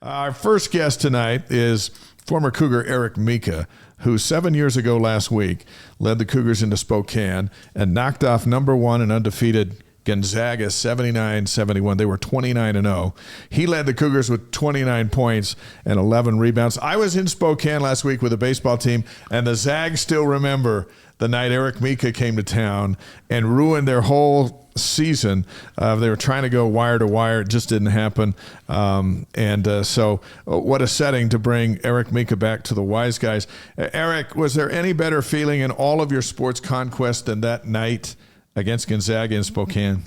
Our first guest tonight is former Cougar Eric Mika, who 7 years ago last week led the Cougars into Spokane and knocked off number one and undefeated Gonzaga 79-71. They were 29-0. He led the Cougars with 29 points and 11 rebounds. I was in Spokane last week with a baseball team, and the Zags still remember the night Eric Mika came to town and ruined their whole season. They were trying to go wire to wire. It just didn't happen. So what a setting to bring Eric Mika back to the Wise Guys. Eric, was there any better feeling in all of your sports conquest than that night against Gonzaga in Spokane?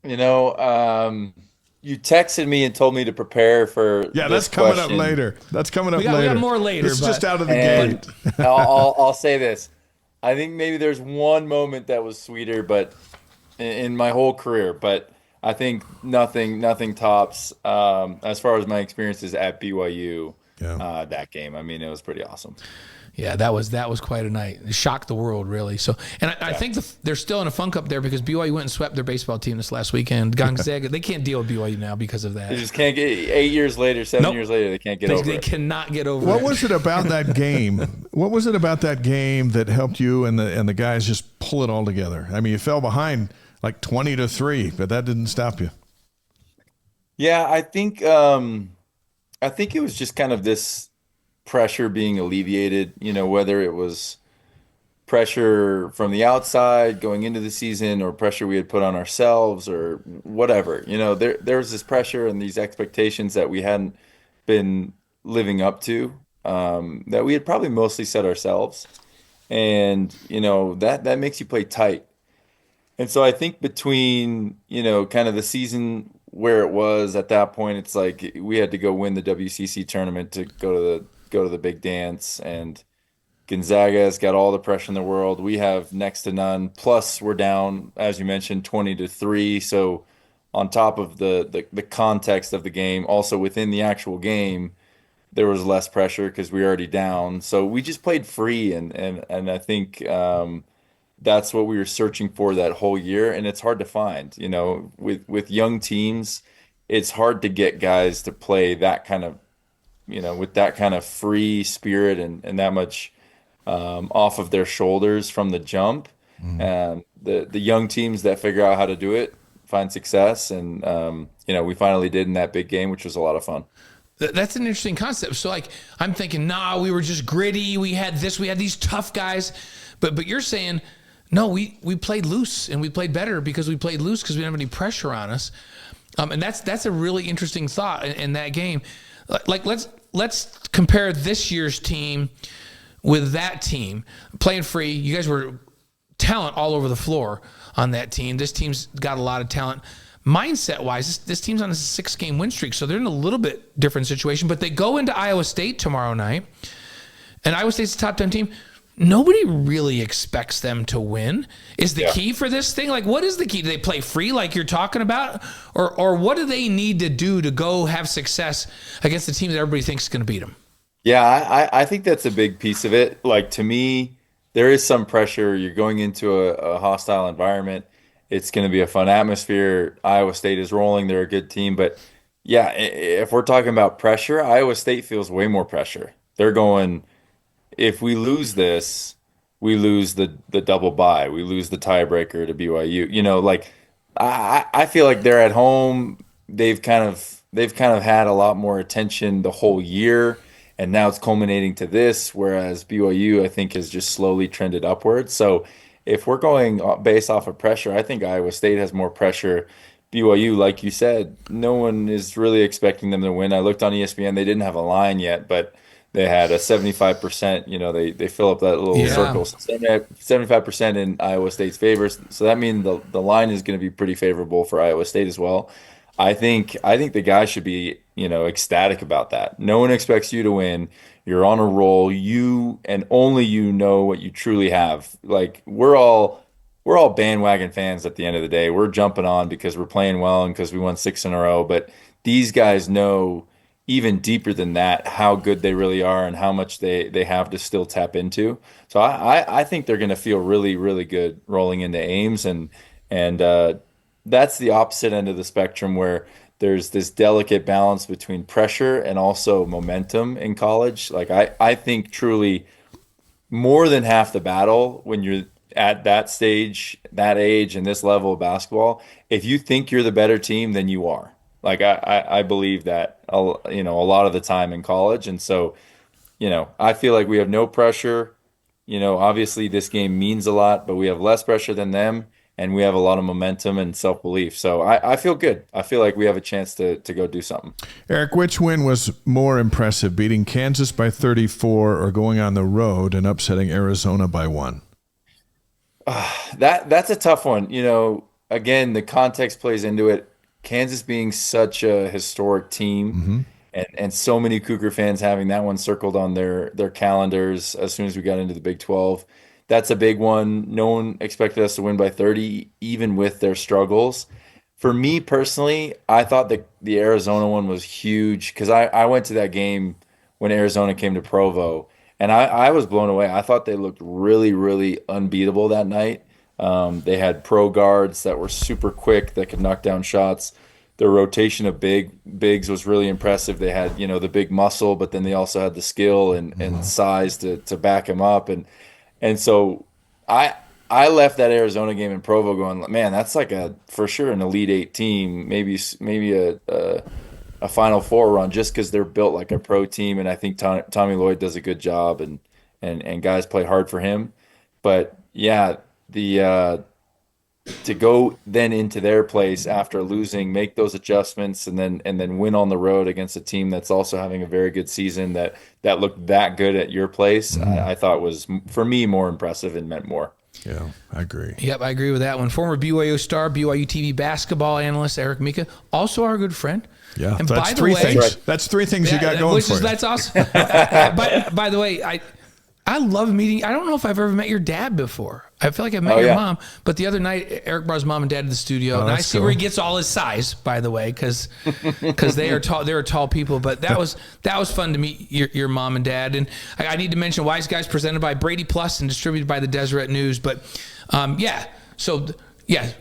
You know, you texted me and told me to prepare for that's coming up later. That's coming up later. We got more later. It's just out of the gate. I'll say this. I think maybe there's one moment that was sweeter, but in my whole career, but I think nothing tops as far as my experiences at BYU. That game. I mean, it was pretty awesome. Yeah, that was quite a night. It shocked the world, really. So, and I think they're still in a funk up there because BYU went and swept their baseball team this last weekend. Gonzaga, they can't deal with BYU now because of that. They just can't get 8 years later, 7 years later, they can't get over it. They cannot get over it. What was it about that game? What was it about that game that helped you and the guys just pull it all together? I mean, you fell behind like 20-3, but that didn't stop you. Yeah, I think it was just kind of this pressure being alleviated, whether it was pressure from the outside going into the season or pressure we had put on ourselves or whatever. There was this pressure and these expectations that we hadn't been living up to, that we had probably mostly set ourselves. And, that makes you play tight. And so I think between, kind of the season where it was at that point, it's like we had to go win the WCC tournament to go to the big dance, and Gonzaga's got all the pressure in the world. We have next to none. Plus, we're down, as you mentioned, 20-3. So, on top of the context of the game, also within the actual game, there was less pressure because we were already down. So we just played free, and I think that's what we were searching for that whole year, and it's hard to find. With young teams, it's hard to get guys to play that kind of, with that kind of free spirit and that much off of their shoulders from the jump. And the young teams that figure out how to do it find success. And, we finally did in that big game, which was a lot of fun. That's an interesting concept. So, I'm thinking, we were just gritty. We had these tough guys. But you're saying, no, we played loose and we played better because we played loose because we didn't have any pressure on us. And that's a really interesting thought in that game. Let's compare this year's team with that team. Playing free, you guys were talent all over the floor on that team. This team's got a lot of talent. Mindset-wise, this team's on a 6-game win streak, so they're in a little bit different situation. But they go into Iowa State tomorrow night, and Iowa State's a top 10 team. Nobody really expects them to win. Is the key for this thing? What is the key? Do they play free like you're talking about? Or what do they need to do to go have success against the team that everybody thinks is going to beat them? Yeah, I think that's a big piece of it. To me, there is some pressure. You're going into a hostile environment. It's going to be a fun atmosphere. Iowa State is rolling. They're a good team. But, yeah, if we're talking about pressure, Iowa State feels way more pressure. They're going – if we lose this, we lose the double bye. We lose the tiebreaker to BYU. I feel like they're at home. They've kind of had a lot more attention the whole year, and now it's culminating to this. Whereas BYU, I think, has just slowly trended upwards. So if we're going based off of pressure, I think Iowa State has more pressure. BYU, like you said, no one is really expecting them to win. I looked on ESPN; they didn't have a line yet, but they had a 75%, they fill up that little circle, 75% in Iowa State's favor. So that means the line is going to be pretty favorable for Iowa State as well. I think the guys should be, ecstatic about that. No one expects you to win. You're on a roll. You and only you know what you truly have. We're all bandwagon fans at the end of the day. We're jumping on because we're playing well and because we won 6 in a row. But these guys know even deeper than that how good they really are and how much they have to still tap into. So I think they're going to feel really, really good rolling into Ames, and that's the opposite end of the spectrum where there's this delicate balance between pressure and also momentum in college. Like I think truly more than half the battle when you're at that stage, that age, and this level of basketball, if you think you're the better team, then you are. Like I believe that, you know, a lot of the time in college. And so, you know, I feel like we have no pressure. You know, obviously this game means a lot, but we have less pressure than them, and we have a lot of momentum and self-belief. So I feel good. I feel like we have a chance to go do something. Eric, which win was more impressive, beating Kansas by 34 or going on the road and upsetting Arizona by 1? That's a tough one. You know, again, the context plays into it. Kansas being such a historic team, and so many Cougar fans having that one circled on their calendars as soon as we got into the Big 12. That's a big one. No one expected us to win by 30, even with their struggles. For me personally, I thought the Arizona one was huge because I went to that game when Arizona came to Provo, and I was blown away. I thought they looked really, really unbeatable that night. They had pro guards that were super quick that could knock down shots. Their rotation of bigs was really impressive. They had, you know, the big muscle, but then they also had the skill and size to back him up. And so I left that Arizona game in Provo going, man, that's like for sure an Elite Eight team, maybe a Final Four run, just because they're built like a pro team. And I think Tommy Lloyd does a good job, and guys play hard for him. But yeah, to go then into their place after losing, make those adjustments, and then win on the road against a team that's also having a very good season that looked that good at your place, I thought was, for me, more impressive and meant more. Yeah, I agree. Yep, I agree with that one. Former BYU star, BYU TV basketball analyst Eric Mika, also our good friend. Yeah, and that's by the three way, things. That's three things you got going for you. That's awesome. By the way, I love meeting. I don't know if I've ever met your dad before. I feel like I've met your mom, but the other night Eric brought his mom and dad to the studio, and I see where he gets all his size. By the way, because they are tall. They're tall people. But that was fun to meet your mom and dad. And I need to mention Wise Guys presented by Brady Plus and distributed by the Deseret News. But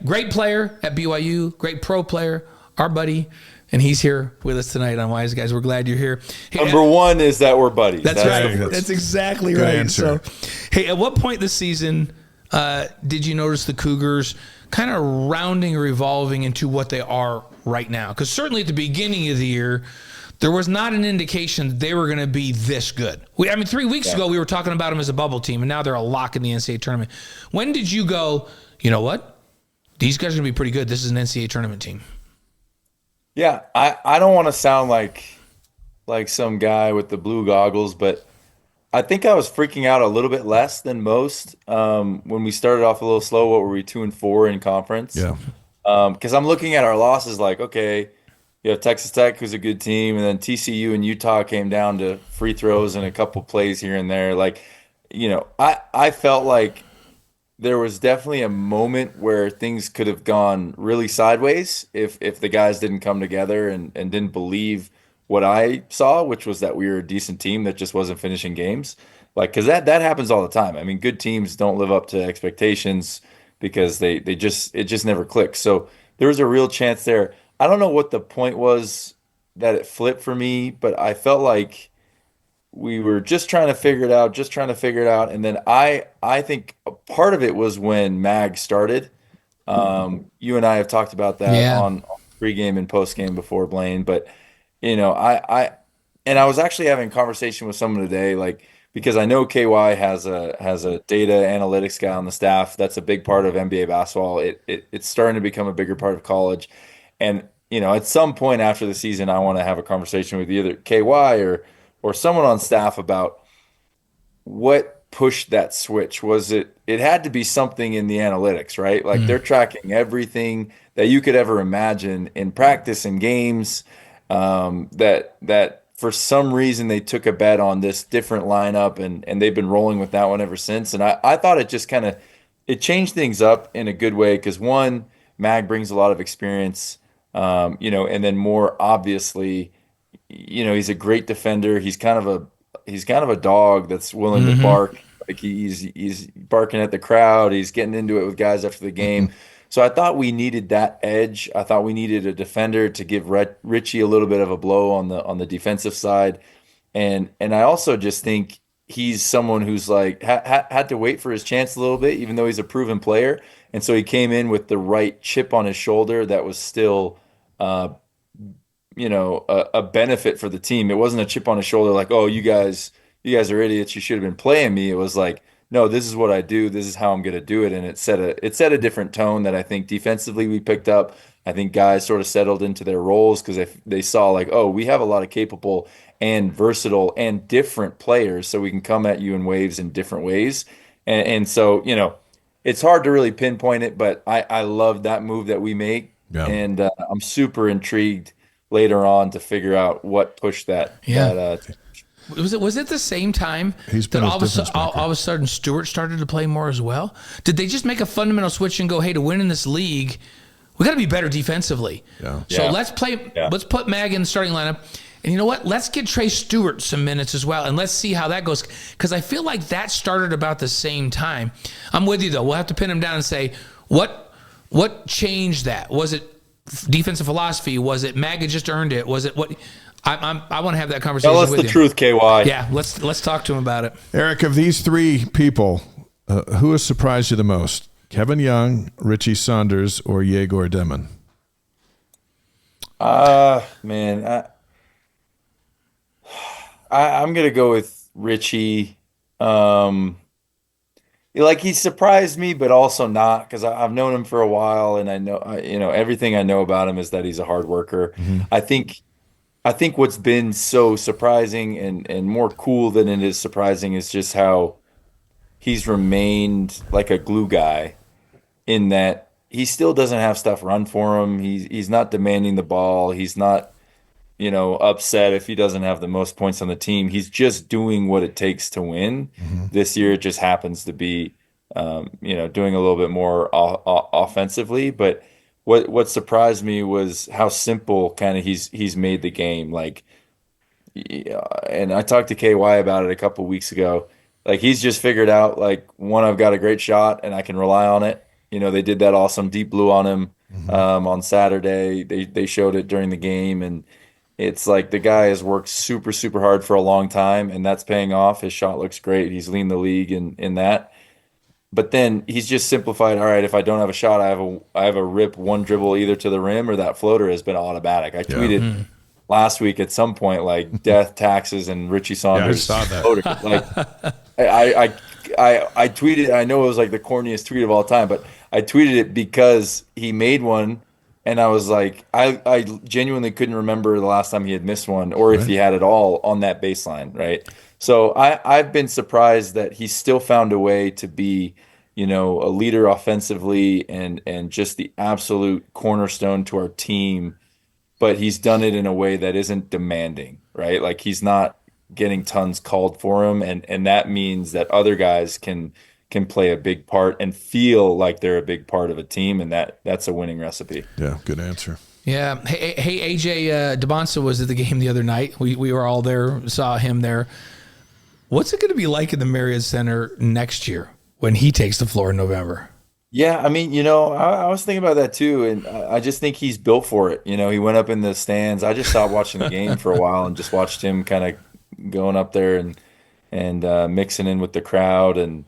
great player at BYU, great pro player, our buddy. And he's here with us tonight on Wise Guys. We're glad you're here. Hey, Number one is that we're buddies. That's right. That's exactly right. Answer. So, hey, at what point this season did you notice the Cougars kind of rounding or evolving into what they are right now? Because certainly at the beginning of the year, there was not an indication that they were going to be this good. 3 weeks ago, we were talking about them as a bubble team, and now they're a lock in the NCAA tournament. When did you go, you know what? These guys are going to be pretty good. This is an NCAA tournament team. Yeah, I don't want to sound like some guy with the blue goggles, but I think I was freaking out a little bit less than most when we started off a little slow. What were we, 2-4 in conference? Yeah. Because I'm looking at our losses like, okay, you have Texas Tech, who's a good team, and then TCU and Utah came down to free throws and a couple plays here and there. Like, you know, I felt like there was definitely a moment where things could have gone really sideways if the guys didn't come together and didn't believe what I saw, which was that we were a decent team that just wasn't finishing games. Like, because that happens all the time. I mean, good teams don't live up to expectations because it just never clicks. So there was a real chance there. I don't know what the point was that it flipped for me, but I felt like we were just trying to figure it out. And then I think a part of it was when Mag started. You and I have talked about that on pregame and postgame before, Blaine. But, you know, I was actually having a conversation with someone today, like, because I know KY has a data analytics guy on the staff. That's a big part of NBA basketball. It's starting to become a bigger part of college. And, you know, at some point after the season, I want to have a conversation with either KY or someone on staff about what pushed that switch. Was it had to be something in the analytics, right? Like they're tracking everything that you could ever imagine in practice and games, that for some reason they took a bet on this different lineup and they've been rolling with that one ever since. And I thought it just it changed things up in a good way because one, Mag brings a lot of experience, you know, and then more obviously, you know, he's a great defender. He's kind of a dog that's willing to bark. Like he's barking at the crowd. He's getting into it with guys after the game. So I thought we needed that edge. I thought we needed a defender to give Richie a little bit of a blow on the defensive side. And I also just think he's someone who's like had to wait for his chance a little bit, even though he's a proven player. And so he came in with the right chip on his shoulder that was still, uh, a benefit for the team. It wasn't a chip on his shoulder like, oh, you guys are idiots. You should have been playing me. It was like, no, this is what I do. This is how I'm going to do it. And it set a different tone that I think defensively we picked up. I think guys sort of settled into their roles because they saw like, oh, we have a lot of capable and versatile and different players, so we can come at you in waves in different ways. And so, it's hard to really pinpoint it, but I love that move that we make. Yeah. And I'm super intrigued later on to figure out what pushed that. Yeah. Was it the same time He's been that a all difference maker. of a sudden Stewart started to play more as well? Did they just make a fundamental switch and go, hey, to win in this league, we got to be better defensively. Yeah. So Yeah. let's put Mag in the starting lineup. And you know what? Let's get Trey Stewart some minutes as well, and let's see how that goes. Because I feel like that started about the same time. I'm with you, though. We'll have to pin him down and say, what changed that? Was it defensive philosophy? Was it Mag had just earned it? Was it what? I want to have that conversation Tell us with the you. truth, KY. Yeah, let's talk to him about it. Eric, of these three people, who has surprised you the most? Kevin Young, Richie Saunders, or Yegor Demon? Man, I'm gonna go with Richie. He surprised me, but also not, because I've known him for a while, and I know, everything I know about him is that he's a hard worker. Mm-hmm. I think what's been so surprising and more cool than it is surprising is just how he's remained like a glue guy, in that he still doesn't have stuff run for him. He's not demanding the ball. He's not, upset if he doesn't have the most points on the team. He's just doing what it takes to win. Mm-hmm. This year, it just happens to be, doing a little bit more offensively. But what surprised me was how simple kind of he's made the game. Like, yeah, and I talked to KY about it a couple weeks ago. Like, he's just figured out, like, one, I've got a great shot and I can rely on it. They did that awesome deep blue on him on Saturday. They showed it during the game, and it's like the guy has worked super, super hard for a long time, and that's paying off. His shot looks great. He's leading the league in that. But then he's just simplified. All right, if I don't have a shot, I have a rip one dribble either to the rim, or that floater has been automatic. I tweeted last week at some point, like, death, taxes, and Richie Saunders. Yeah, I saw that. Floater. Like, I tweeted. I know it was like the corniest tweet of all time, but I tweeted it because he made one. And I was like, I genuinely couldn't remember the last time he had missed one, or if he had it all on that baseline, right? So I've been surprised that he's still found a way to be, a leader offensively and just the absolute cornerstone to our team, but he's done it in a way that isn't demanding, right? Like, he's not getting tons called for him, and that means that other guys can play a big part and feel like they're a big part of a team, and that's a winning recipe. Yeah, good answer. Yeah. Hey, AJ DeBonsa was at the game the other night. We were all there, saw him there. What's it going to be like in the Marriott Center next year when he takes the floor in November? Yeah, I mean, I was thinking about that too, and I just think he's built for it. He went up in the stands. I just stopped watching the game for a while and just watched him kind of going up there and mixing in with the crowd, and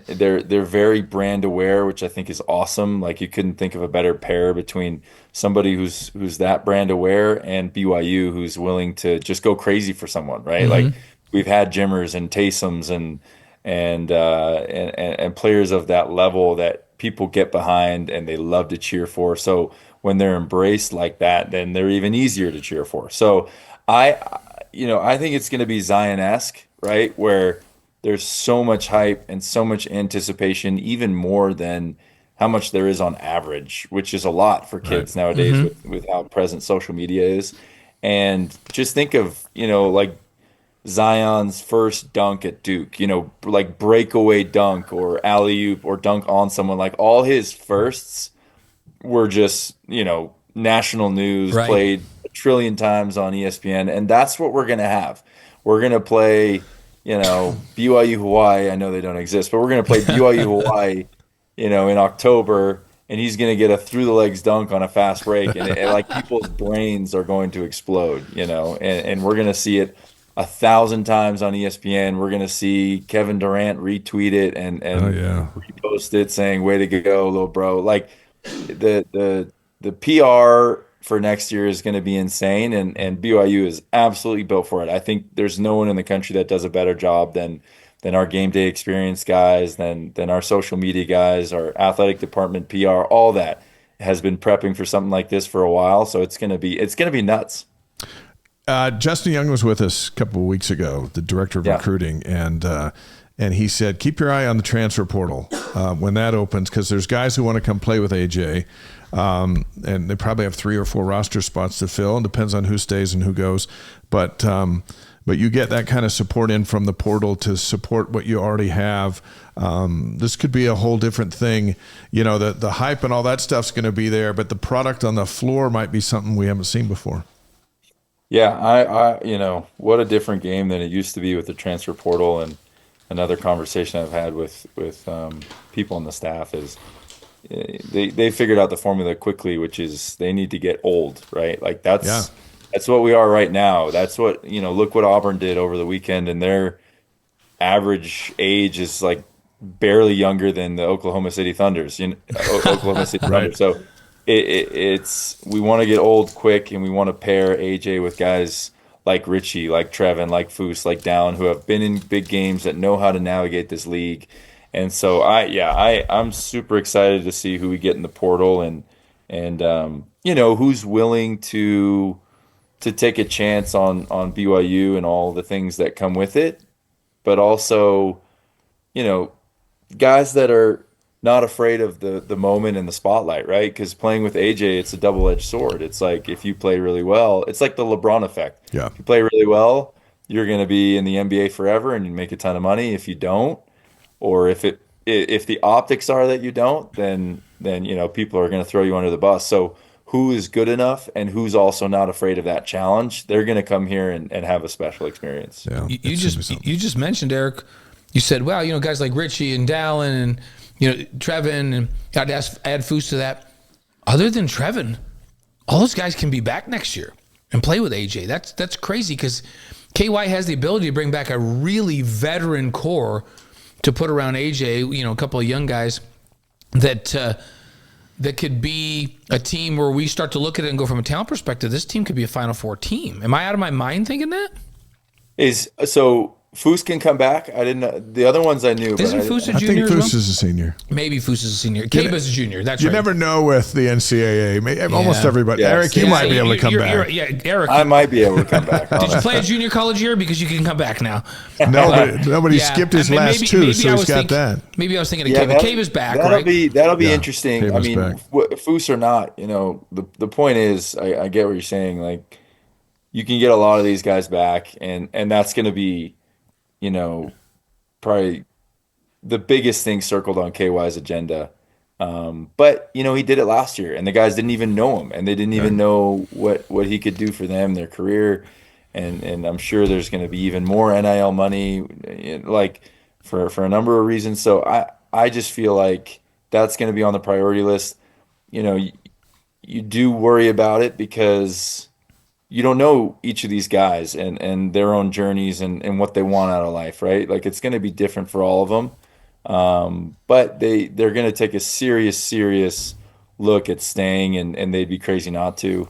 they're very brand aware, which I think is awesome. Like, you couldn't think of a better pair between somebody who's that brand aware and BYU, who's willing to just go crazy for someone, right? Mm-hmm. Like, we've had Jimmers and Taysums and players of that level that people get behind and they love to cheer for. So when they're embraced like that, then they're even easier to cheer for. So I think it's going to be Zion-esque, right? Where there's so much hype and so much anticipation, even more than how much there is on average, which is a lot for kids nowadays with how present social media is. And just think of, like, Zion's first dunk at Duke, like breakaway dunk or alley-oop or dunk on someone. Like, all his firsts were just, national news, played a trillion times on ESPN. And that's what we're going to have. We're going to play, BYU Hawaii. I know they don't exist, but we're going to play BYU Hawaii, in October. and he's going to get a through the legs dunk on a fast break, and like people's brains are going to explode, and we're going to see it 1,000 times on ESPN. We're going to see Kevin Durant retweet it and repost it saying, "Way to go, little bro!" Like the PR for next year is going to be insane, and BYU is absolutely built for it. I think there's no one in the country that does a better job than our game day experience guys, than our social media guys, our athletic department, PR, all that has been prepping for something like this for a while. So it's going to be nuts. Justin Young was with us a couple of weeks ago, the director of recruiting, and he said, keep your eye on the transfer portal when that opens, because there's guys who want to come play with AJ, and they probably have 3 or 4 roster spots to fill, and depends on who stays and who goes. But you get that kind of support in from the portal to support what you already have. This could be a whole different thing. The hype and all that stuff's going to be there, but the product on the floor might be something we haven't seen before. Yeah, I what a different game than it used to be with the transfer portal. And another conversation I've had with people on the staff is they figured out the formula quickly, which is they need to get old, right? Like that's what we are right now. That's what, look what Auburn did over the weekend, and their average age is like barely younger than the Oklahoma City Thunders, Oklahoma City Thunder. So it's we want to get old quick, and we want to pair AJ with guys like Richie, like Trevin, like Foose, like Dallin, who have been in big games, that know how to navigate this league. And so I'm super excited to see who we get in the portal, and who's willing to take a chance on BYU and all the things that come with it, but also, guys that are not afraid of the moment and the spotlight, right? Because playing with AJ, it's a double-edged sword. It's like, if you play really well, it's like the LeBron effect. Yeah. If you play really well, you're going to be in the NBA forever and you make a ton of money. If you don't, or if the optics are that you don't, then people are going to throw you under the bus. So who is good enough and who's also not afraid of that challenge, they're going to come here and have a special experience. Yeah, you just mentioned, Eric, you said, well, guys like Richie and Dallin and Trevin, and I'd add Foose to that. Other than Trevin, all those guys can be back next year and play with AJ. That's crazy, because KY has the ability to bring back a really veteran core to put around AJ. A couple of young guys that could be a team where we start to look at it and go, from a talent perspective, this team could be a Final Four team. Am I out of my mind thinking that? So Foose can come back. I didn't know the other ones I knew. Isn't Foose a I junior? think Foose is a senior. Maybe Foose is a senior. Caba's a junior. That's you right. You never know with the NCAA. Almost everybody. Yes. Eric, you might be able to come back. Eric, I might be able to come back. Did you play a junior college year? Because you can come back now. Nobody skipped his last two, so he's got that. Maybe I was thinking of Caba. Caba's back, that'll right? be interesting. Caba's I mean, Foose or not, the point is, I get what you're saying. Like, you can get a lot of these guys back, and that's going to be, probably the biggest thing circled on KY's agenda. But he did it last year, and the guys didn't even know him, and they didn't even know what he could do for them, their career. And I'm sure there's going to be even more NIL money, like for a number of reasons. So I just feel like that's going to be on the priority list. You do worry about it because you don't know each of these guys and their own journeys and what they want out of life, right? Like, it's going to be different for all of them. But they're going to take a serious look at staying, and they'd be crazy not to,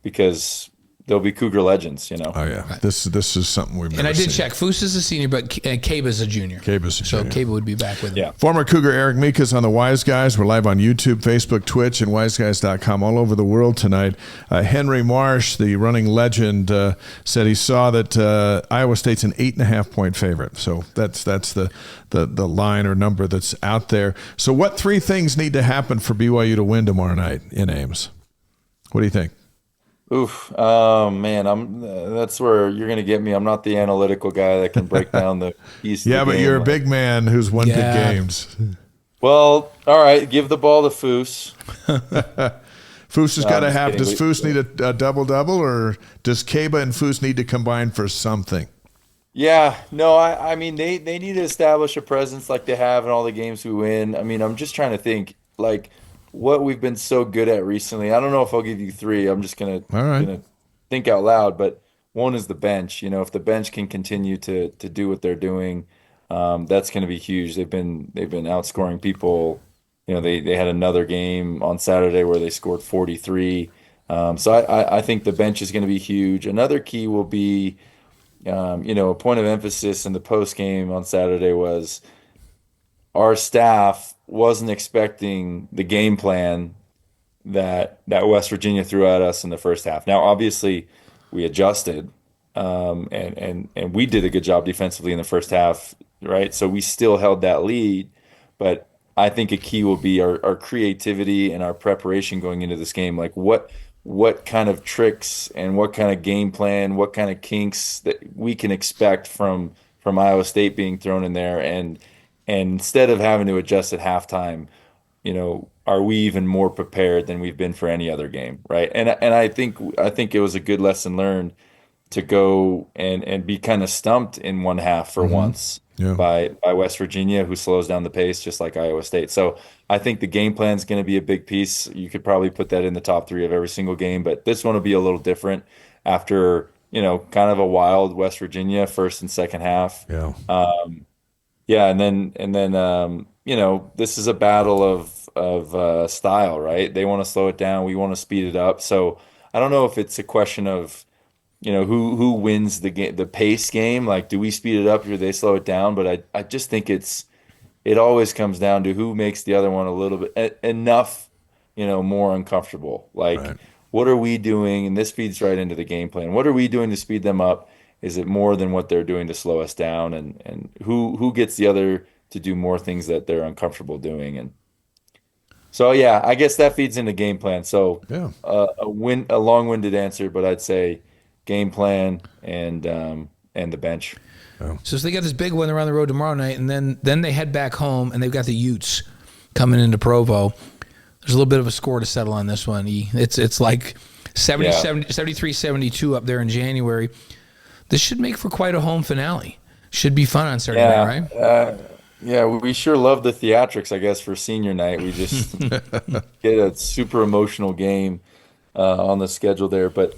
because they'll be Cougar legends, Oh yeah, right. This is something we've never And I did seen. check. Foose is a senior, but Caba's a junior. So Caba would be back with him. Yeah. Former Cougar Eric Mika is on the Wise Guys. We're live on YouTube, Facebook, Twitch, and wiseguys.com all over the world tonight. Henry Marsh, the running legend, said he saw that Iowa State's an 8.5-point favorite. So that's the line or number that's out there. So what 3 things need to happen for BYU to win tomorrow night in Ames? What do you think? Oof. Oh man, that's where you're gonna get me. I'm not the analytical guy that can break down the piece. Yeah, but you're a big man who's won big games. Well, all right, give the ball to Foose. Foose has got to have. Does Foose need a double-double, or does Caba and Foose need to combine for something? Yeah, no, I mean they need to establish a presence like they have in all the games we win. I mean, I'm just trying to think. like what we've been so good at recently. I don't know if I'll give you three. I'm just All right. gonna think out loud, but one is the bench. You know, if the bench can continue to do what they're doing, that's going to be huge. They've been outscoring people. You know, they had another game on Saturday where they scored 43. So I think the bench is going to be huge. Another key will be, a point of emphasis in the post game on Saturday was our staff wasn't expecting the game plan that West Virginia threw at us in the first half. Now, obviously, we adjusted, and we did a good job defensively in the first half, right? So we still held that lead, but I think a key will be our creativity and our preparation going into this game. Like what kind of tricks and what kind of game plan, what kind of kinks that we can expect from Iowa State being thrown in there, and instead of having to adjust at halftime, are we even more prepared than we've been for any other game, right? And I think it was a good lesson learned to go and be kind of stumped in one half for once Yeah. by West Virginia, who slows down the pace just like Iowa State. So I think the game plan is going to be a big piece. You could probably put that in the top three of every single game, but this one will be a little different after, kind of a wild West Virginia first and second half. Yeah. Yeah, and then this is a battle of style, right? They want to slow it down, we want to speed it up. So I don't know if it's a question of who wins the game, the pace game. Like, do we speed it up or do they slow it down? But I just think it always comes down to who makes the other one a little bit enough, more uncomfortable. Like, Right. what are we doing? And this feeds right into the game plan. What are we doing to speed them up? Is it more than what they're doing to slow us down? And who gets the other to do more things that they're uncomfortable doing? And so, yeah, I guess that feeds into game plan. So, Yeah. a long-winded answer, but I'd say game plan and the bench. So they got this big one. They're on the road tomorrow night, and then they head back home, and they've got the Utes coming into Provo. There's a little bit of a score to settle on this one. It's like 73-72 up there in January. This should make for quite a home finale. Should be fun on Saturday night, right? Yeah, we sure love the theatrics, I guess, for senior night. We just get a super emotional game on the schedule there. But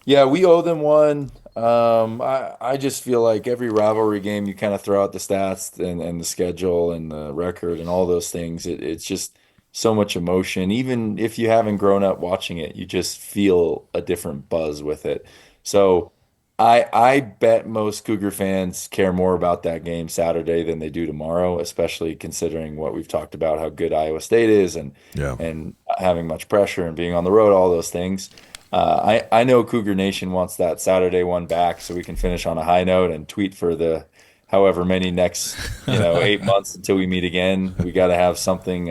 yeah, we owe them one. I just feel like every rivalry game, you kind of throw out the stats and the schedule and the record and all those things. It's just so much emotion. Even if you haven't grown up watching it, you just feel a different buzz with it. So I bet most Cougar fans care more about that game Saturday than they do tomorrow, especially considering what we've talked about, how good Iowa State is and Yeah. and not having much pressure and being on the road, all those things. I know Cougar Nation wants that Saturday one back so we can finish on a high note and tweet for the however many next 8 months until we meet again. We got to have something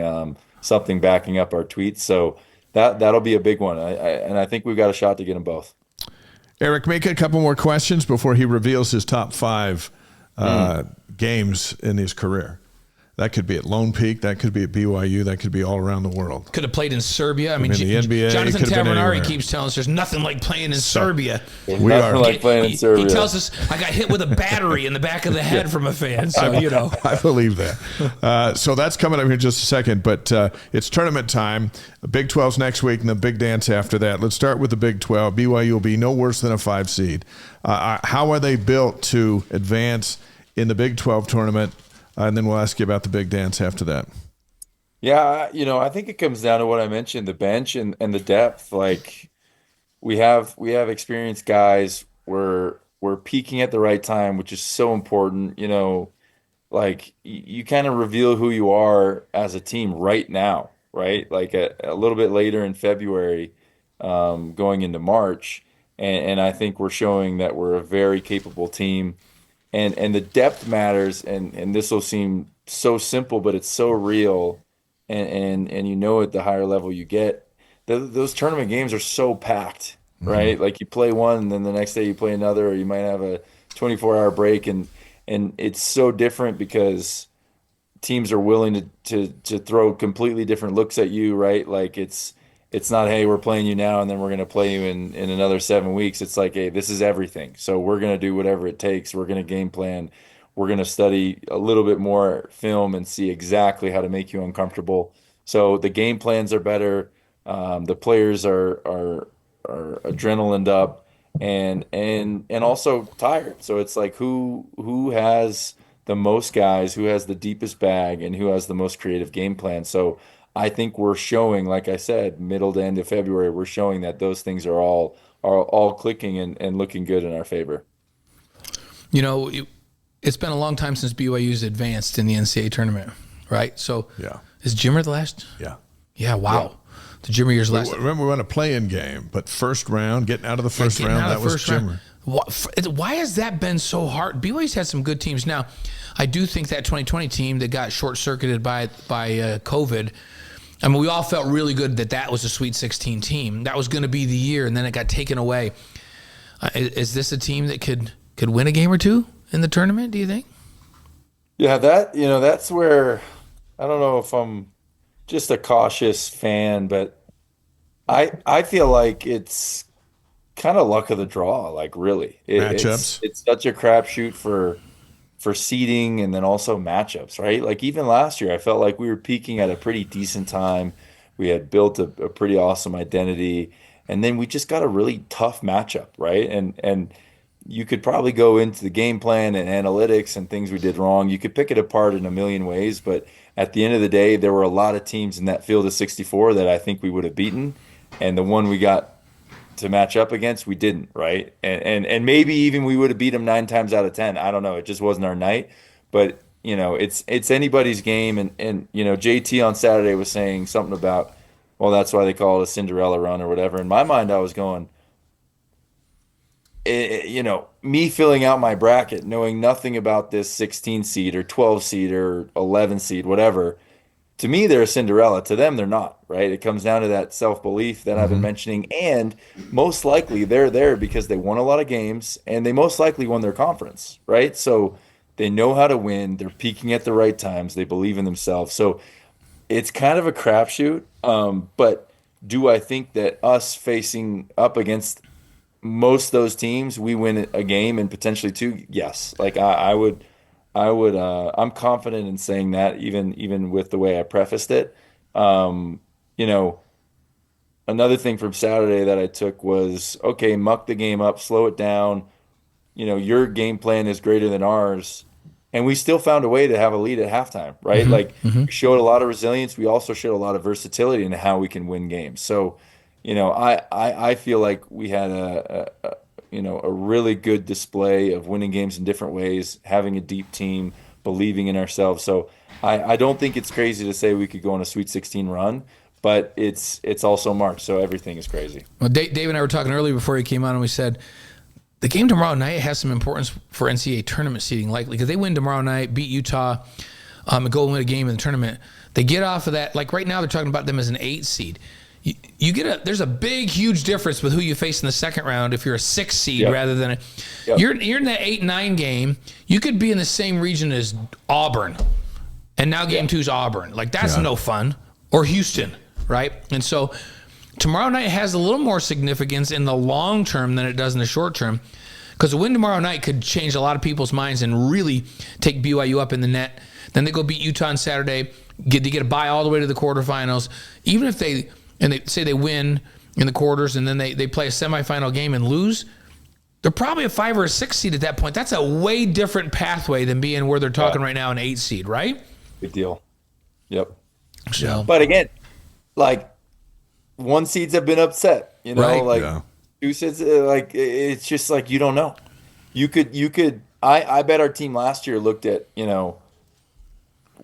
backing up our tweets. So that'll be a big one. I think we've got a shot to get them both. Eric Mika, a couple more questions before he reveals his top five games in his career. That could be at Lone Peak. That could be at BYU. That could be all around the world. Could have played in Serbia. I mean, in the NBA, Jonathan could have been Tavernari anywhere. keeps telling us there's nothing like playing in Serbia. Nothing like playing in Serbia. He tells us I got hit with a battery in the back of the head from a fan. So, I believe that. So that's coming up here in just a second. But it's tournament time. Big 12's next week and the big dance after that. Let's start with the Big 12. BYU will be no worse than a 5 seed. How are they built to advance in the Big 12 tournament? And then we'll ask you about the big dance after that. Yeah, I think it comes down to what I mentioned, the bench and the depth. Like we have experienced guys. We're peaking at the right time, which is so important. Like you kind of reveal who you are as a team right now, right? Like a little bit later in February, going into March, and I think we're showing that we're a very capable team. And the depth matters, and this will seem so simple, but it's so real, and at the higher level you get, those tournament games are so packed, right? Like you play one, and then the next day you play another, or you might have a 24-hour break, and it's so different because teams are willing to throw completely different looks at you, right? Like it's not, hey, we're playing you now and then we're going to play you in another 7 weeks. It's like, hey, this is everything. So we're going to do whatever it takes. We're going to game plan. We're going to study a little bit more film and see exactly how to make you uncomfortable. So the game plans are better. The players are adrenalined up and also tired. So it's like who has the most guys, who has the deepest bag, and who has the most creative game plan. So I think we're showing, like I said, middle to end of February, we're showing that those things are all clicking and looking good in our favor. You know, it's been a long time since BYU's advanced in the NCAA tournament, right? So Yeah. is Jimmer the last? Yeah. Yeah, wow. The Jimmer year's last. Remember, we won a play-in game, but first round, getting out of the first round, that was Jimmer. Why has that been so hard? BYU's had some good teams. Now, I do think that 2020 team that got short-circuited by COVID, I mean, we all felt really good that was a Sweet 16 team. That was going to be the year, and then it got taken away. Is this a team that could win a game or two in the tournament, do you think? Yeah, that's where I don't know if I'm just a cautious fan, but I feel like it's kind of luck of the draw, like really. Matchups. It's such a crapshoot for seeding and then also matchups, right? Like even last year, I felt like we were peaking at a pretty decent time. We had built a pretty awesome identity, and then we just got a really tough matchup, right? And you could probably go into the game plan and analytics and things we did wrong. You could pick it apart in a million ways, but at the end of the day, there were a lot of teams in that field of 64 that I think we would have beaten, and the one we got to match up against, we didn't, right? And maybe even we would have beat them 9 times out of 10. I don't know. It just wasn't our night. But it's anybody's game. And JT on Saturday was saying something about, well, that's why they call it a Cinderella run or whatever. In my mind, I was going, me filling out my bracket, knowing nothing about this 16 seed or 12 seed or 11 seed, whatever. To me, they're a Cinderella. To them, they're not, right? It comes down to that self-belief that I've been mentioning. And most likely they're there because they won a lot of games and they most likely won their conference, right? So they know how to win. They're peaking at the right times. They believe in themselves. So it's kind of a crapshoot. But do I think that us facing up against most of those teams, we win a game and potentially two? Yes. Like I would, I'm confident in saying that even with the way I prefaced it. Another thing from Saturday that I took was, okay, muck the game up, slow it down. Your game plan is greater than ours. And we still found a way to have a lead at halftime, right? We showed a lot of resilience. We also showed a lot of versatility in how we can win games. So, I feel like we had a really good display of winning games in different ways, having a deep team, believing in ourselves. So I don't think it's crazy to say we could go on a Sweet 16 run, but it's also March, so everything is crazy. Well, Dave and I were talking earlier before he came on, and we said the game tomorrow night has some importance for NCAA tournament seeding, likely because they win tomorrow night, beat Utah, and go and win a game in the tournament. They get off of that. Like right now, they're talking about them as an 8 seed. There's a big, huge difference with who you face in the second round if you're a 6 seed rather than you're in that 8-9 game. You could be in the same region as Auburn, and now game 2 is Auburn. Like that's no fun. Or Houston, right? And so tomorrow night has a little more significance in the long term than it does in the short term, because a win tomorrow night could change a lot of people's minds and really take BYU up in the net. Then they go beat Utah on Saturday, get a bye all the way to the quarterfinals. Even if they say they win in the quarters and then they play a semifinal game and lose, they're probably a 5 or a 6 seed at that point. That's a way different pathway than being where they're talking right now, an 8 seed, right? Good deal. Yep. So, but again, like 1 seeds have been upset, right. 2 seeds, it's just like you don't know. You could. I bet our team last year looked at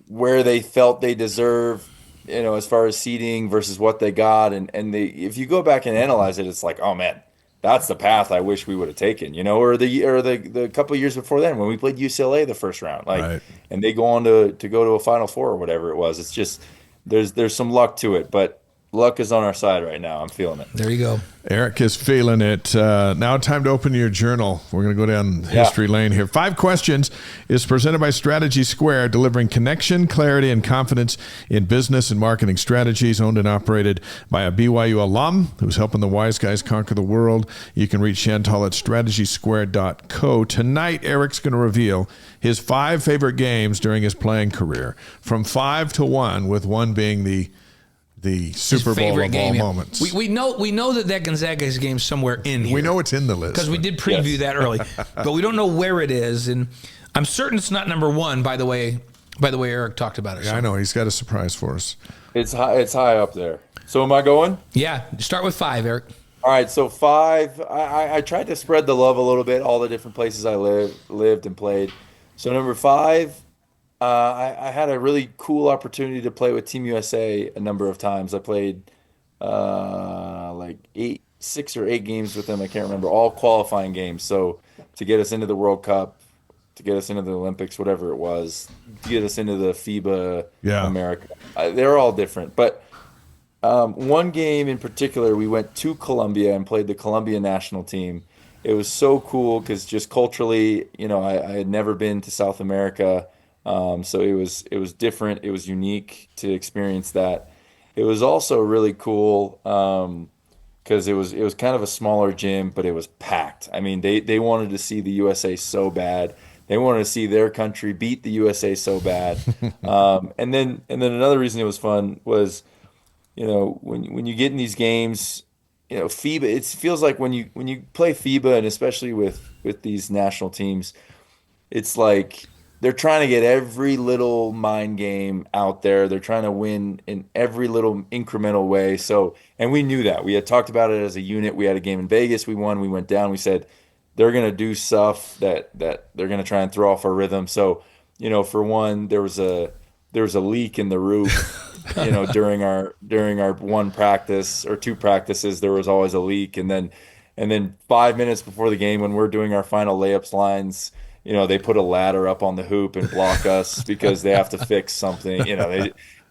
where they felt they deserve, as far as seeding versus what they got, and if you go back and analyze it, it's like, oh man, that's the path I wish we would have taken, or the couple of years before then when we played UCLA the first round, right. And they go on to go to a Final Four or whatever it was. It's just there's some luck to it, but luck is on our side right now. I'm feeling it. There you go. Eric is feeling it. Now time to open your journal. We're going to go down history lane here. 5 questions is presented by Strategy Square, delivering connection, clarity, and confidence in business and marketing strategies, owned and operated by a BYU alum who's helping the wise guys conquer the world. You can reach Chantal at strategysquare.co. Tonight, Eric's going to reveal his 5 favorite games during his playing career, from 5 to 1, with 1 being the the Super Bowl favorite of game, all yeah. moments. We know that Gonzaga's game somewhere in here. We know it's in the list. Because we did preview that early. But we don't know where it is. And I'm certain it's not number one, by the way Eric talked about it. Yeah, So. I know. He's got a surprise for us. It's high up there. So am I going? Yeah. Start with 5, Eric. All right, so 5. I tried to spread the love a little bit, all the different places I lived and played. So number 5, I had a really cool opportunity to play with Team USA a number of times. I played like 6 or 8 games with them. I can't remember, all qualifying games. So to get us into the World Cup, to get us into the Olympics, whatever it was, to get us into the FIBA America. They're all different, but. One game in particular, we went to Colombia and played the Colombia national team. It was so cool because just culturally, I had never been to South America, so it was different. It was unique to experience that. It was also really cool because it was kind of a smaller gym, but it was packed. I mean, they wanted to see the USA so bad. They wanted to see their country beat the USA so bad. And then another reason it was fun was. When you get in these games, FIBA, it feels like when you play FIBA, and especially with these national teams, it's like they're trying to get every little mind game out there. They're trying to win in every little incremental way. So, and we knew that. We had talked about it as a unit. We had a game in Vegas. We won. We went down. We said they're going to do stuff that they're going to try and throw off our rhythm. So, for one, there was a leak in the roof. During our one practice or 2 practices, there was always a leak, and then 5 minutes before the game, when we're doing our final layups lines, they put a ladder up on the hoop and block us because they have to fix something.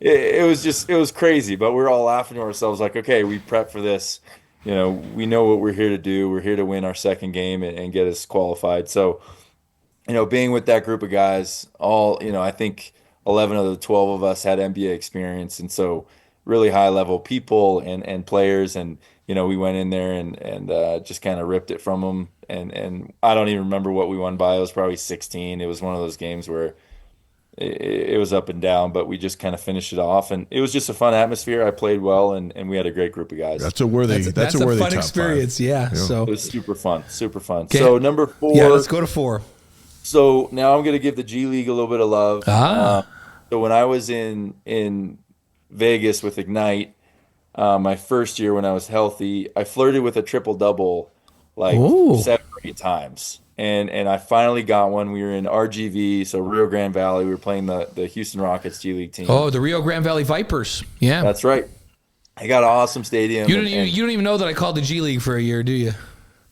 It was crazy, but we're all laughing to ourselves like, okay, we prepped for this. We know what we're here to do. We're here to win our second game and get us qualified. So, being with that group of guys, I think 11 of the 12 of us had NBA experience, and so really high level people and players, and we went in there and just kind of ripped it from them, and I don't even remember what we won by. It was probably 16. It was one of those games where it was up and down, but we just kind of finished it off, and it was just a fun atmosphere. I played well, and we had a great group of guys. That's a worthy fun top experience. 5. Yeah. So it was super fun. Okay. So number 4. Yeah, let's go to 4. So now I'm going to give the G League a little bit of love. So when I was in Vegas with Ignite, my first year when I was healthy, I flirted with a triple-double like 7 or 8 times. And I finally got one. We were in RGV, so Rio Grande Valley. We were playing the Houston Rockets G League team. Oh, the Rio Grande Valley Vipers. Yeah. That's right. I got an awesome stadium. You don't even know that I called the G League for a year, do you?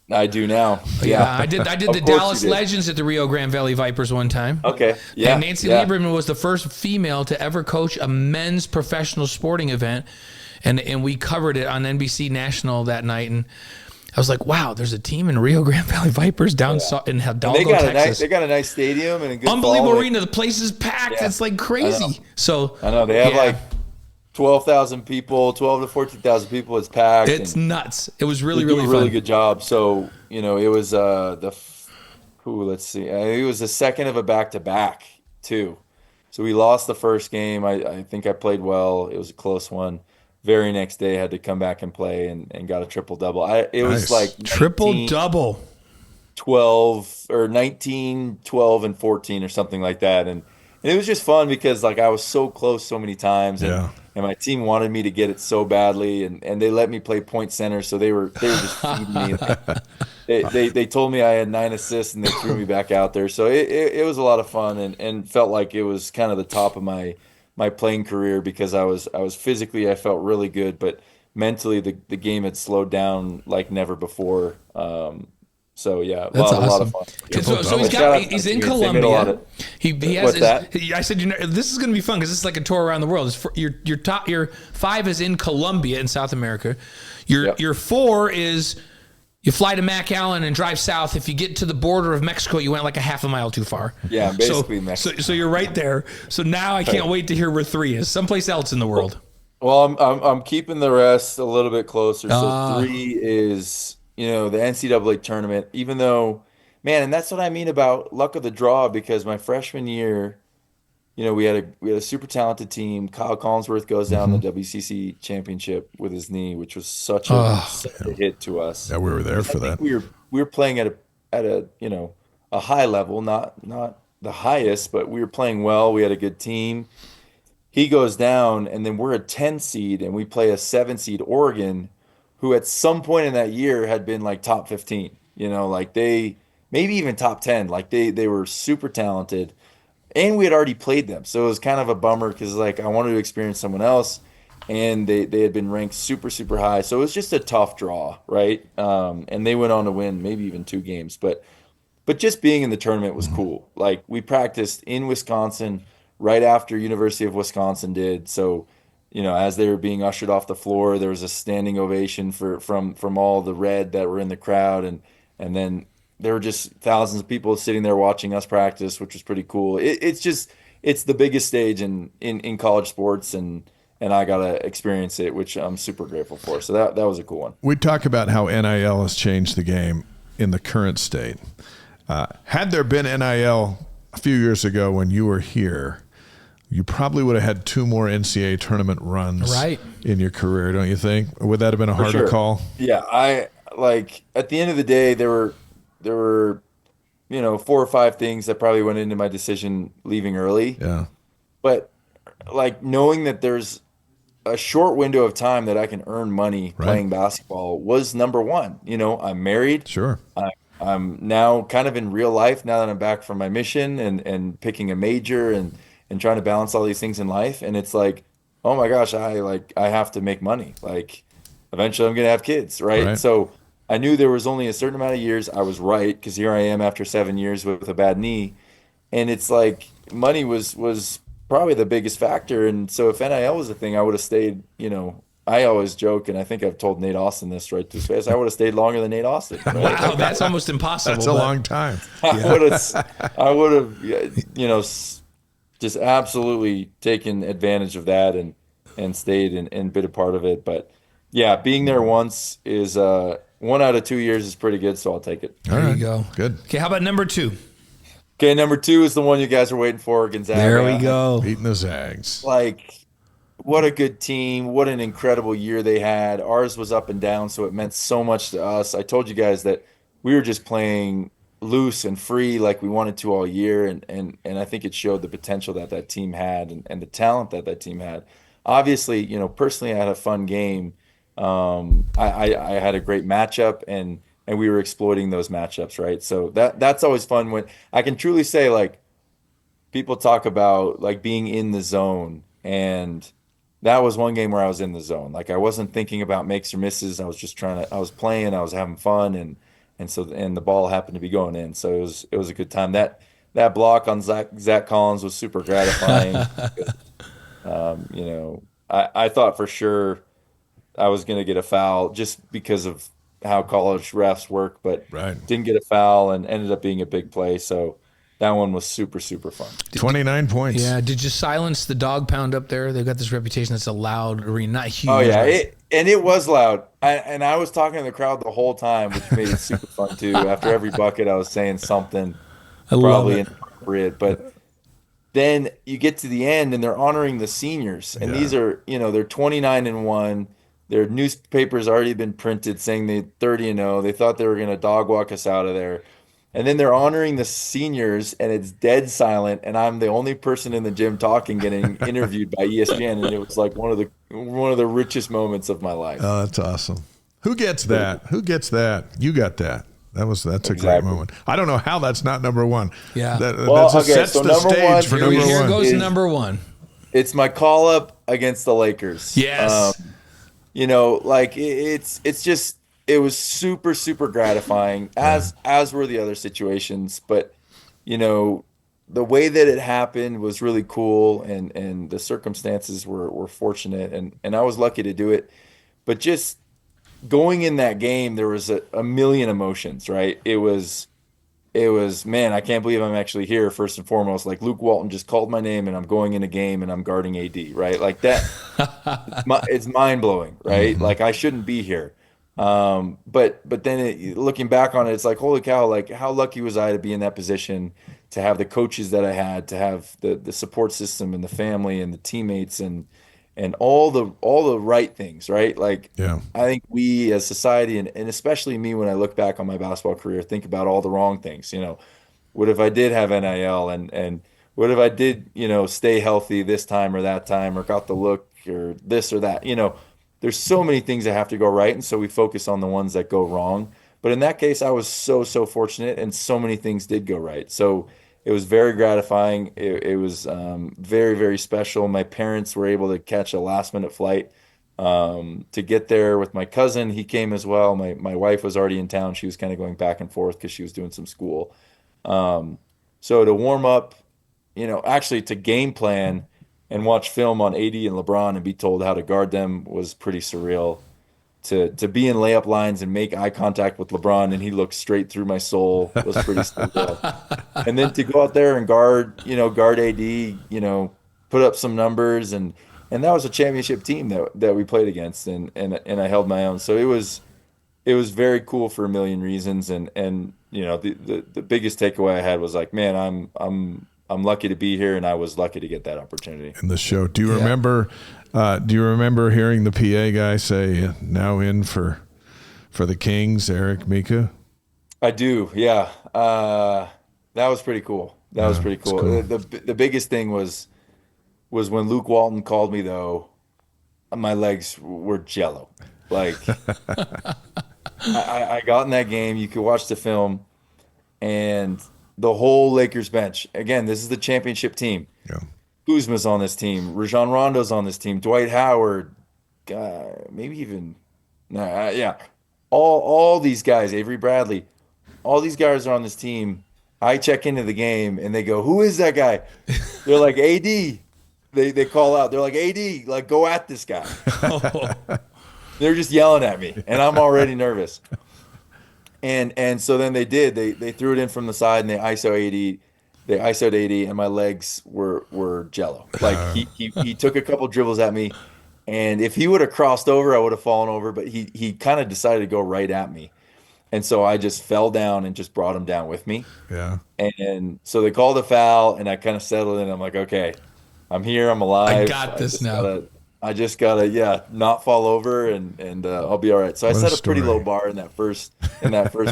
I do now. Yeah, I did the Dallas Legends at the Rio Grande Valley Vipers one time. Okay. Yeah. And Nancy Lieberman was the first female to ever coach a men's professional sporting event. And we covered it on NBC National that night. And I was like, wow, there's a team in Rio Grande Valley Vipers down in Hidalgo, Texas. They got a nice stadium and a good unbelievable arena. The place is packed. Yeah. It's like crazy. I know. They have like 12,000 people, 12 to 14,000 people. It's packed. It's nuts. It was really fun. Really good job. So, it was let's see. It was the second of a back-to-back too. So we lost the first game. I think I played well. It was a close one. Very next day, I had to come back and play and got a triple-double. It was like triple-double. 12 or 19, 12, and 14 or something like that. And it was just fun because like I was so close so many times, and my team wanted me to get it so badly, and they let me play point center, so they were just feeding me. They told me I had 9 assists, and they threw me back out there. So it was a lot of fun, and felt like it was kind of the top of my playing career because I was physically, I felt really good, but mentally the game had slowed down like never before. So yeah, that's awesome. A lot of fun. So he's in Colombia. He has. What's that? I said, this is going to be fun because this is like a tour around the world. Your 5 is in Colombia in South America. Your 4 is you fly to McAllen and drive south. If you get to the border of Mexico, you went like a half a mile too far. Yeah, basically Mexico. So you're right there. So now I can't wait to hear where 3 is. Someplace else in the world. Well, I'm keeping the rest a little bit closer. So 3 is. The NCAA tournament, even though, man, and that's what I mean about luck of the draw, because my freshman year, we had a super talented team. Kyle Collinsworth goes down the WCC championship with his knee, which was such a hit to us. Yeah, we were there for I think that. we were playing at a a high level, not the highest, but we were playing well. We had a good team. He goes down, and then we're a 10 seed, and we play a 7 seed Oregon, who at some point in that year had been like top 15. Like they maybe even top 10. Like they were super talented, and we had already played them, so it was kind of a bummer because like I wanted to experience someone else, and they had been ranked super super high, so it was just a tough draw, right? And they went on to win maybe even 2 games, but just being in the tournament was cool. Like we practiced in Wisconsin right after University of Wisconsin did. So, as they were being ushered off the floor, there was a standing ovation from all the red that were in the crowd, and then there were just thousands of people sitting there watching us practice, which was pretty cool. It's the biggest stage in college sports, and I got to experience it, which I'm super grateful for. So that was a cool one. We talk about how NIL has changed the game in the current state. Had there been NIL a few years ago when you were here, you probably would have had 2 more NCAA tournament runs in your career, don't you think? Or would that have been a harder call? Yeah, I like at the end of the day, there were 4 or 5 things that probably went into my decision leaving early. Yeah. But like knowing that there's a short window of time that I can earn money playing basketball was number one. I'm married. Sure. I'm now kind of in real life now that I'm back from my mission and picking a major and trying to balance all these things in life. And it's like, oh my gosh, I have to make money. Like eventually I'm going to have kids. Right. So I knew there was only a certain amount of years. I was right. Cause here I am after 7 years with a bad knee. And it's like money was probably the biggest factor. And so if NIL was a thing, I would have stayed, I always joke, and I think I've told Nate Austin this right to his face. I would have stayed longer than Nate Austin. Right? Wow, that's almost impossible. That's a long time. I would have, just absolutely taken advantage of that and stayed and been a part of it. But yeah, being there once is 1 out of 2 years is pretty good, so I'll take it. There you go. Good. Okay, how about number 2? Okay, number 2 is the one you guys are waiting for, Gonzaga. There we go. Beating the Zags. Like, what a good team. What an incredible year they had. Ours was up and down, so it meant so much to us. I told you guys that we were just playing loose and free like we wanted to all year, and I think it showed the potential that team had and the talent that team had. Obviously, personally, I had a fun game. I had a great matchup, and we were exploiting those matchups, right? So that's always fun when I can truly say, like, people talk about like being in the zone, and that was one game where I was in the zone. Like I wasn't thinking about makes or misses. I was just I was playing, I was having fun, and the ball happened to be going in. So it was a good time. That block on Zach Collins was super gratifying. I thought for sure I was going to get a foul just because of how college refs work, but didn't get a foul and ended up being a big play. So that one was super, super fun. 29 points. Yeah. Did you silence the dog pound up there? They've got this reputation that's a loud arena, not huge. Oh, yeah. It was loud. And I was talking to the crowd the whole time, which made it super fun, too. After every bucket, I was saying something probably inappropriate. But then you get to the end, and they're honoring the seniors. And these are, they're 29-1. Their newspapers already been printed saying they're 30-0. They thought they were going to dog walk us out of there. And then they're honoring the seniors, and it's dead silent. And I'm the only person in the gym talking, getting interviewed by ESPN, and it was like one of the richest moments of my life. Oh, that's awesome. Who gets that? Who gets that? You got that. That's a great moment. I don't know how that's not number one. Yeah. Sets the stage for number one. Here goes number one. It's my call up against the Lakers. Yes. It was super, super gratifying, as were the other situations. But, the way that it happened was really cool, and the circumstances were fortunate, and I was lucky to do it. But just going in that game, there was a million emotions, right? It was, man, I can't believe I'm actually here, first and foremost. Like, Luke Walton just called my name, and I'm going in a game, and I'm guarding AD, right? Like that, it's mind-blowing, right? Mm-hmm. Like, I shouldn't be here. But then looking back on it, it's like, holy cow, like how lucky was I to be in that position, to have the coaches that I had, to have the support system and the family and the teammates and all the right things, right? Like, Yeah. I think we as society, and especially me, when I look back on my basketball career, think about all the wrong things. What if I did have NIL, and what if I did, stay healthy this time or that time, or got the look or this or that? There's so many things that have to go right, and so we focus on the ones that go wrong. But in that case, I was so fortunate, and so many things did go right. So it was very gratifying. It was very, very special. My parents were able to catch a last-minute flight to get there with my cousin. He came as well. My wife was already in town. She was kind of going back and forth because she was doing some school. So to warm up, actually to game plan and watch film on AD and LeBron and be told how to guard them was pretty surreal. To be in layup lines and make eye contact with LeBron and he looked straight through my soul was pretty surreal. And then to go out there and guard AD, put up some numbers, and that was a championship team that we played against, and I held my own. So it was very cool for a million reasons, and the biggest takeaway I had was like, man, I'm lucky to be here, and I was lucky to get that opportunity. In the show, do you remember hearing the PA guy say, "Now in for the Kings, Eric Mika"? I do, yeah. That was pretty cool. That was pretty cool. The biggest thing was when Luke Walton called me, though. My legs were jello. Like I got in that game. You could watch the film, and the whole Lakers bench. Again, this is the championship team. Yeah. Kuzma's on this team. Rajon Rondo's on this team. Dwight Howard. Maybe even. Yeah. All these guys. Avery Bradley. All these guys are on this team. I check into the game, and they go, "Who is that guy?" They're like, "AD." They call out. They're like, "AD, like, go at this guy." They're just yelling at me, and I'm already nervous. And so then they did. They threw it in from the side, and they ISO'd AD. They ISO'd AD, and my legs were jello. Like he took a couple dribbles at me, and if he would have crossed over, I would have fallen over. But he kind of decided to go right at me, and so I just fell down and just brought him down with me. Yeah. And so they called a foul, and I kind of settled in. I'm like, okay, I'm here. I'm alive. I got this now. I just gotta not fall over, and I'll be all right. So I set a pretty low bar in that first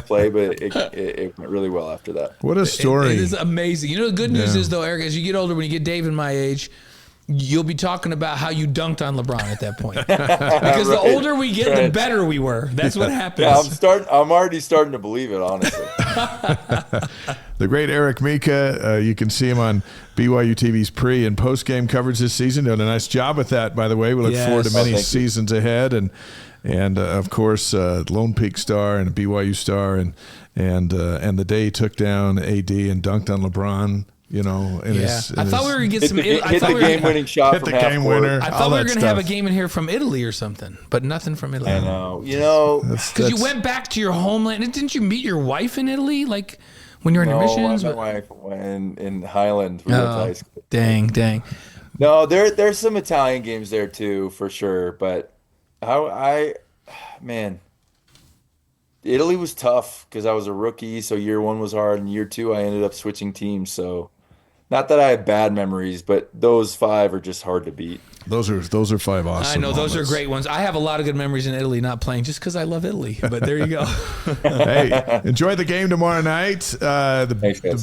play, but it went really well after that. What a story! It is amazing. The good news is, though, Eric, as you get older, when you get Dave and my age, you'll be talking about how you dunked on LeBron at that point. Because the older we get, the better we were. That's what happens. Yeah, I'm already starting to believe it, honestly. The great Eric Mika, you can see him on BYU TV's pre and post game coverage this season. Doing a nice job with that, by the way. We look forward to many seasons ahead, and of course, Lone Peak star and a BYU star, and the day he took down AD and dunked on LeBron. I thought we were going to get some. Hit the game-winning shot from half court. I thought we were going to have a game in here from Italy or something, but nothing from Italy. I know. Because you went back to your homeland. Didn't you meet your wife in Italy, like when you were in your missions? No, my wife in Highland. We went to high school. Dang. No, there's some Italian games there too, for sure. But man, Italy was tough because I was a rookie, so year one was hard, and year two I ended up switching teams. So, not that I have bad memories, but those 5 are just hard to beat. Those are 5 awesome. I know those moments. are great ones. I have a lot of good memories in Italy, not playing just because I love Italy. But there you go. Hey, enjoy the game tomorrow night. The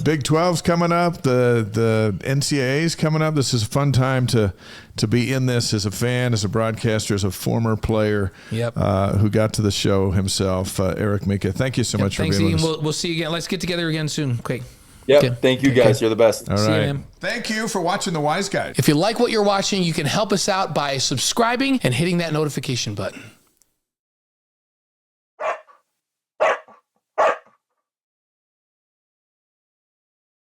Big 12's coming up. The NCAA's coming up. This is a fun time to be in this as a fan, as a broadcaster, as a former player. Yep. Who got to the show himself. Eric Mika, thank you so much for being with us. We'll see you again. Let's get together again soon. Okay. Yep. Okay. Thank you, guys. You're the best. All right. See you, man. Thank you for watching The Wise Guys. If you like what you're watching, you can help us out by subscribing and hitting that notification button.